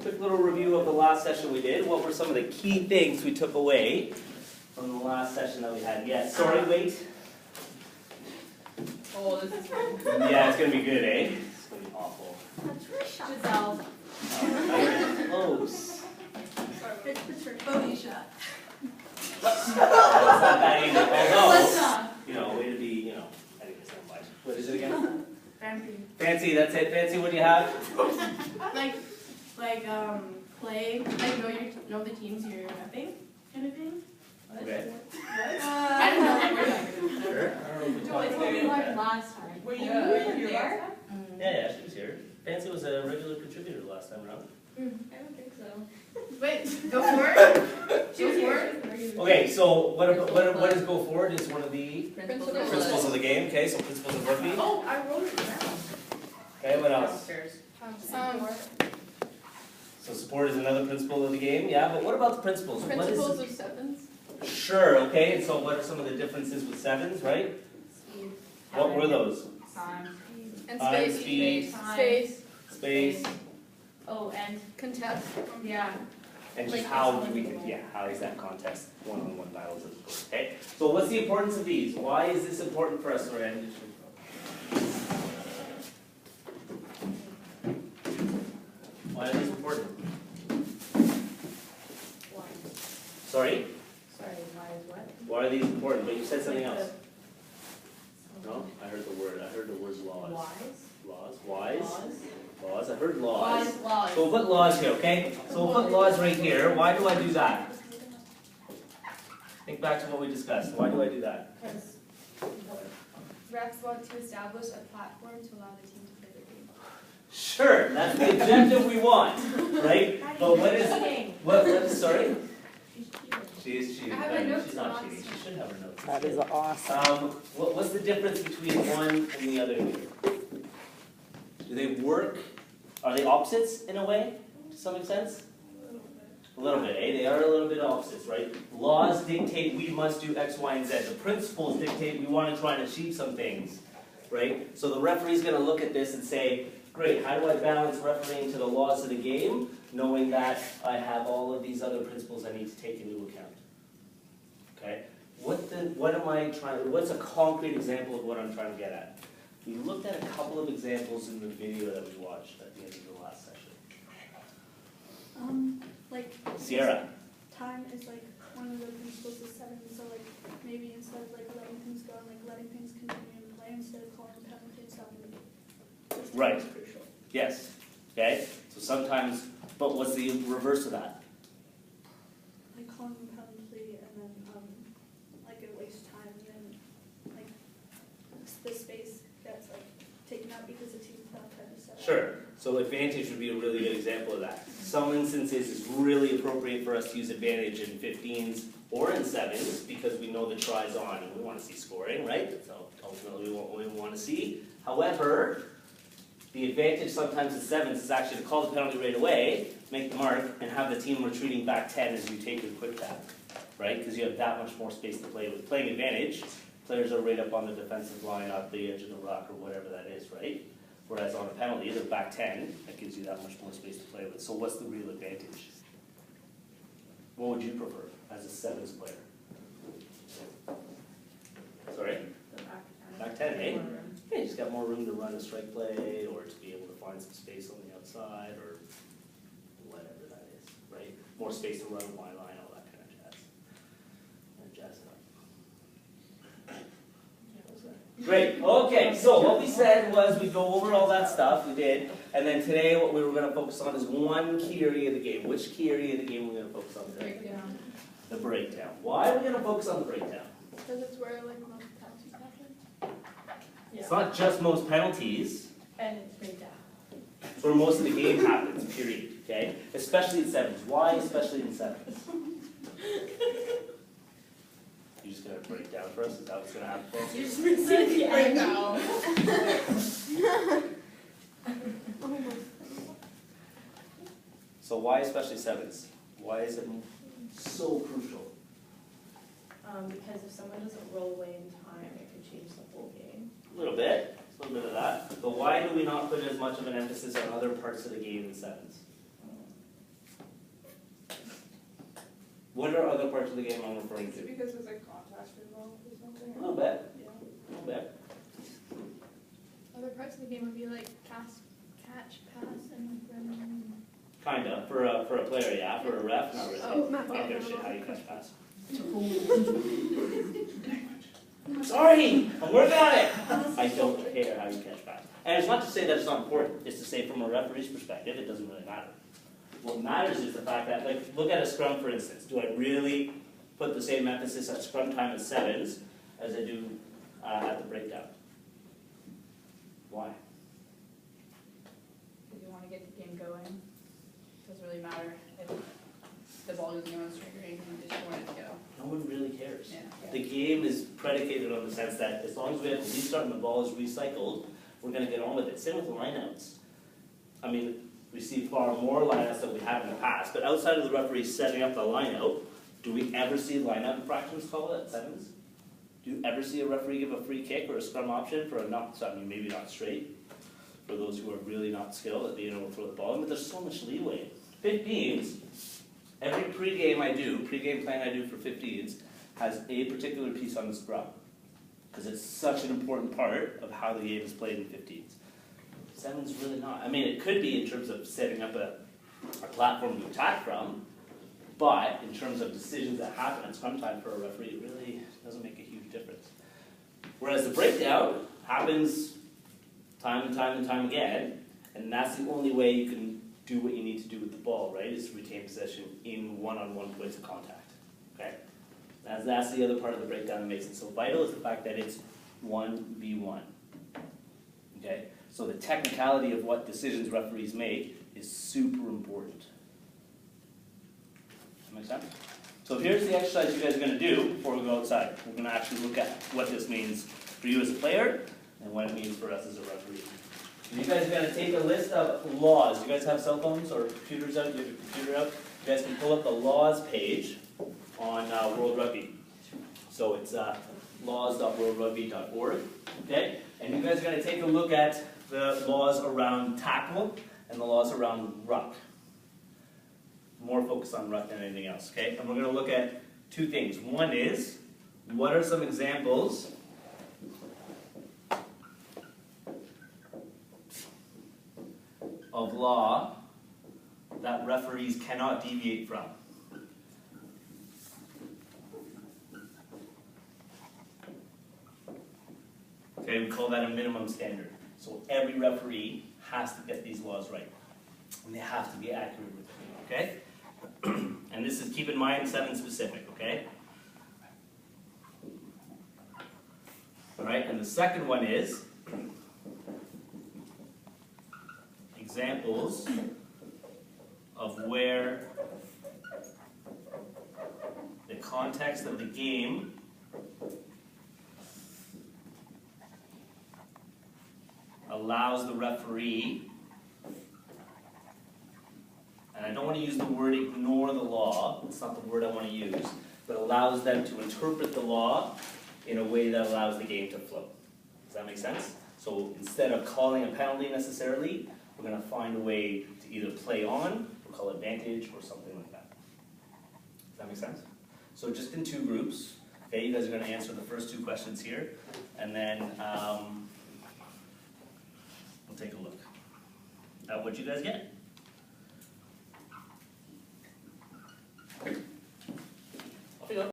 quick little review of the last session we did. What were some of the key things we took away from the last session that we had? Yes, sorry, wait. Oh, this is good. Yeah, it's going to be good, eh? It's going to be awful. Giselle. Close. Felicia. It's not that either. Although, Melissa. way to be, anyways, never mind. What is it again? Fancy. Fancy, that's it. Fancy, what do you have? Like, play, know the teams you're repping, kind of thing. Okay. I don't know. Sure. Joy told me like last time. Were you there? Yeah, she was here. Fancy was a regular contributor last time around. I don't think so. Wait, go for it. She was here. Okay, so what is go forward is one of the Principles of the game. Okay, so principles of rugby. Oh, I wrote it down. Okay, what else? So Support. support is another principle of the game. Yeah, but what about the principles? Principles of sevens. Sure. Okay, and so what are some of the differences with sevens? Right. Speed. What were those? Time. And Time, space. speed. Space. Oh, and contest. Yeah. And just how is that contest one-on-one battles? Okay. So what's the importance of these? Why is this important for us, Rand? Why are these important? Why? Sorry? Sorry, why is what? Why are these important? But you said something else. No? I heard the word. I heard the word laws. Wise. Laws? Wise? Laws. Laws? I heard laws. Wise laws. So we'll put laws here, okay? So we'll put laws right here. Why do I do that? Think back to what we discussed. Why do I do that? Because refs want to establish a platform to allow the team to play their game. Sure, that's the objective we want, right? But what is what sorry? She is cheating. I have my notes She's not lost. cheating. She should have her notes. That is awesome. What's the difference between one and the other here? Do they work? Are they opposites in a way, to some extent? A little bit, eh? They are a little bit opposites, right? Laws dictate we must do X, Y, and Z. The principles dictate we want to try and achieve some things, right? So the referee's going to look at this and say, great, how do I balance refereeing to the laws of the game, knowing that I have all of these other principles I need to take into account? Okay? What's a concrete example of what I'm trying to get at? We looked at a couple of examples in the video that we watched at the end of the last session. Like Sierra. time is like one of the principles of seven. So like maybe instead of like letting things go and like letting things continue to play instead of calling penalties, that would be Right. crucial. Yes. Okay. So sometimes, but what's the reverse of that? Like calling a penalty and then like it wastes time and then like the space gets like taken out because the team's not trying to set up. Sure. So advantage would be a really good example of that. Some instances it's really appropriate for us to use advantage in 15s or in 7s because we know the try's on and we want to see scoring, right? That's ultimately what we want to see. However, the advantage sometimes in 7s is actually to call the penalty right away, make the mark, and have the team retreating back 10 as you take your quick tap, right? Because you have that much more space to play with. Playing advantage, players are right up on the defensive line, off the edge of the rock or whatever that is, right? Whereas on a penalty, they're back 10, that gives you that much more space to play with. So what's the real advantage? What would you prefer as a 7s player? Sorry? Back 10, eh? Yeah, you just got more room to run a strike play or to be able to find some space on the outside or whatever that is, right? More space to run a wide line, all that kind of jazz. And jazz it up. Great, okay, so what we said was we'd go over all that stuff, we did, and then today what we were going to focus on is one key area of the game. Which key area of the game are we going to focus on today? Breakdown. The breakdown. Why are we going to focus on the breakdown? Because it's where like most penalties happen. It's not just most penalties, And it's breakdown. it's where most of the game happens, period, okay? Especially in 7s. Why especially in 7s? You just going to break down for us? Is that what's going to happen for us? You just said the breakdown. So why especially 7s? Why is it so crucial? Because if someone doesn't roll away in time, it could change the whole game. A little bit of that. But why do we not put as much of an emphasis on other parts of the game in 7s? What are other parts of the game I'm referring Is it to? because there's like contact involved or something? A little bit, Yeah. a little bit. Other parts of the game would be like catch, pass, and like run. Kinda, for a player, yeah, for a ref, not really. Oh, I don't give a shit how you catch pass. Sorry, I'm working on it. I don't care how you catch pass. And it's not to say that it's not important, it's to say from a referee's perspective, it doesn't really matter. What matters is the fact that, like, look at a scrum for instance. Do I really put the same emphasis at scrum time at sevens as I do at the breakdown? Why? If you want to get the game going, doesn't really matter if the ball doesn't go on straight or anything, you just want it to go. No one really cares. Yeah. The game is predicated on the sense that as long as we have a restart and the ball is recycled, we're going to get on with it. Same with lineouts. I mean, we see far more lineouts than we have in the past, but outside of the referee setting up the lineout, do we ever see lineout infractions called at sevens? Do you ever see a referee give a free kick or a scrum option for a not, I mean, maybe not straight, for those who are really not skilled at being able to throw the ball in, but there's so much leeway. 15s, every pregame plan I do for 15s, has a particular piece on the scrum. Because it's such an important part of how the game is played in 15s. Sevens really not. I mean, it could be in terms of setting up a platform to attack from, but in terms of decisions that happen at scrum time for a referee, it really doesn't make a huge difference. Whereas the breakdown happens time and time and time again, and that's the only way you can do what you need to do with the ball, right, is to retain possession in one-on-one points of contact, okay? That's the other part of the breakdown that makes it so vital, is the fact that it's 1v1, okay? So the technicality of what decisions referees make is super important. Does that make sense? So here's the exercise you guys are going to do before we go outside. We're going to actually look at what this means for you as a player and what it means for us as a referee. And you guys are going to take a list of laws. You guys have cell phones or computers out? You have your computer out? You guys can pull up the laws page on World Rugby. So it's laws.worldrugby.org. Okay? And you guys are going to take a look at the laws around tackle and the laws around ruck. More focused on ruck than anything else. Okay? And we're going to look at two things. One is, what are some examples of law that referees cannot deviate from? Okay, we call that a minimum standard. So every referee has to get these laws right. And they have to be accurate with them, okay? And this is, keep in mind, 7 specific, okay? All right, and the second one is examples of where the context of the game allows the referee, and I don't want to use the word ignore the law, it's not the word I want to use, but allows them to interpret the law in a way that allows the game to flow. Does that make sense? So instead of calling a penalty necessarily, we're going to find a way to either play on, or call advantage, or something like that. Does that make sense? So just in 2 groups, okay, you guys are going to answer the first 2 questions here, and then we'll take a look at what you guys get.